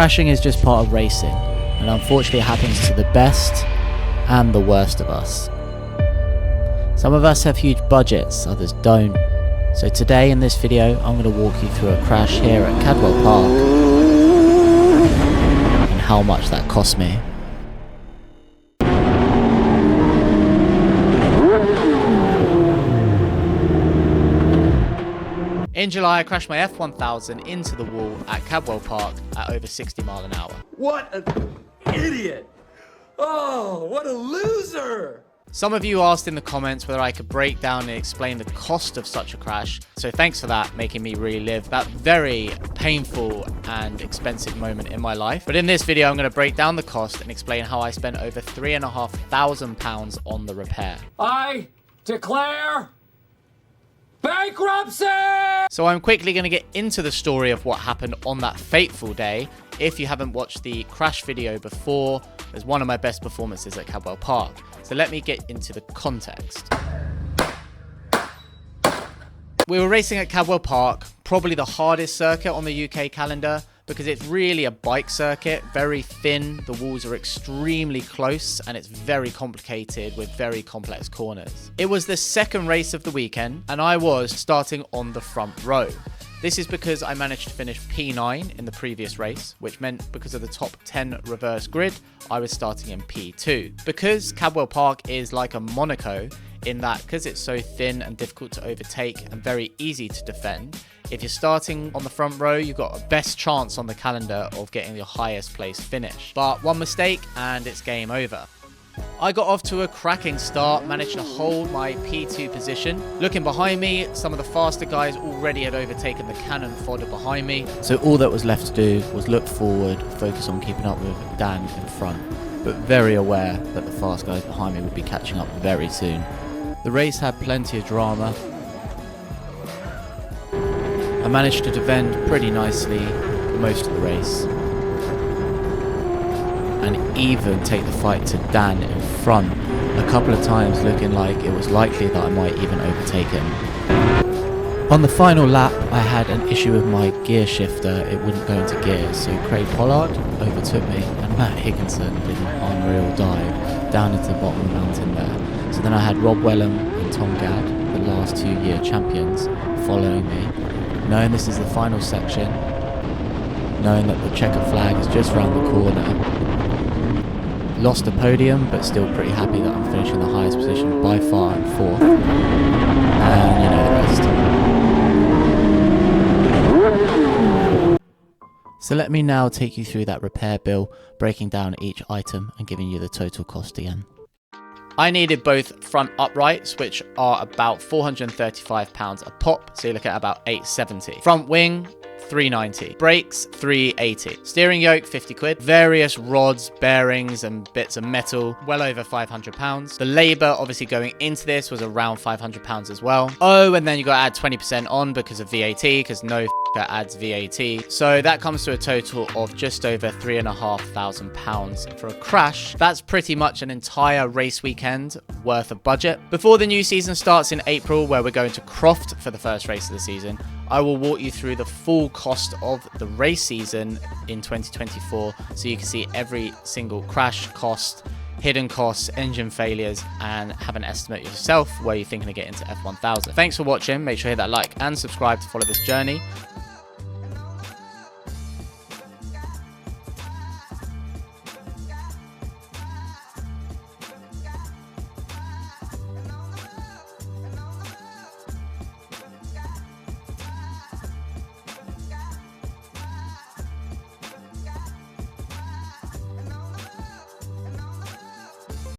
Crashing is just part of racing, and unfortunately it happens to the best and the worst of us. Some of us have huge budgets, others don't. So today in this video, I'm going to walk you through a crash here at Cadwell Park and how much that cost me. In July, I crashed my F1000 into the wall at Cadwell Park at over 60 miles an hour. What an idiot! Oh, what a loser! Some of you asked in the comments whether I could break down and explain the cost of such a crash, so thanks for that, making me relive that very painful and expensive moment in my life. But in this video, I'm going to break down the cost and explain how I spent over £3,500 on the repair. I declare bankruptcy! So I'm quickly going to get into the story of what happened on that fateful day. If you haven't watched the crash video before, it's one of my best performances at Cadwell Park. So let me get into the context. We were racing at Cadwell Park, probably the hardest circuit on the UK calendar, because it's really a bike circuit, very thin, the walls are extremely close, and it's very complicated with very complex corners. It was the second race of the weekend, and I was starting on the front row. This is because I managed to finish P9 in the previous race, which meant because of the top 10 reverse grid, I was starting in P2. Because Cadwell Park is like a Monaco, in that because it's so thin and difficult to overtake and very easy to defend, if you're starting on the front row, you've got a best chance on the calendar of getting your highest place finish. But one mistake and it's game over. I got off to a cracking start, managed to hold my P2 position. Looking behind me, some of the faster guys already had overtaken the cannon fodder behind me. So all that was left to do was look forward, focus on keeping up with Dan in front, but very aware that the fast guys behind me would be catching up very soon. The race had plenty of drama. I managed to defend pretty nicely for most of the race, and even take the fight to Dan in front, a couple of times looking like it was likely that I might even overtake him. On the final lap, I had an issue with my gear shifter, it wouldn't go into gear, so Craig Pollard overtook me and Matt Higginson did an unreal dive down into the bottom of the mountain there. So then I had Rob Wellham and Tom Gadd, the last 2-year champions, following me, knowing this is the final section, knowing that the checker flag is just around the corner. Lost the podium, but still pretty happy that I'm finishing the highest position by far in 4th. And you know the rest. So let me now take you through that repair bill, breaking down each item and giving you the total cost again. I needed both front uprights, which are about £435 a pop, so you look at about £870. Front wing, £390. Brakes, £380. Steering yoke, 50 quid. Various rods, bearings and bits of metal, well over £500. The labour obviously going into this was around £500 as well. Oh, and then you got to add 20% on because of VAT, because no adds VAT. So that comes to a total of just over £3,500 for a crash. That's pretty much an entire race weekend worth of budget. Before the new season starts in April, where we're going to Croft for the first race of the season, I will walk you through the full cost of the race season in 2024 so you can see every single crash cost, hidden costs, engine failures, and have an estimate yourself where you're thinking of getting into F1000. Thanks for watching. Make sure you hit that like and subscribe to follow this journey.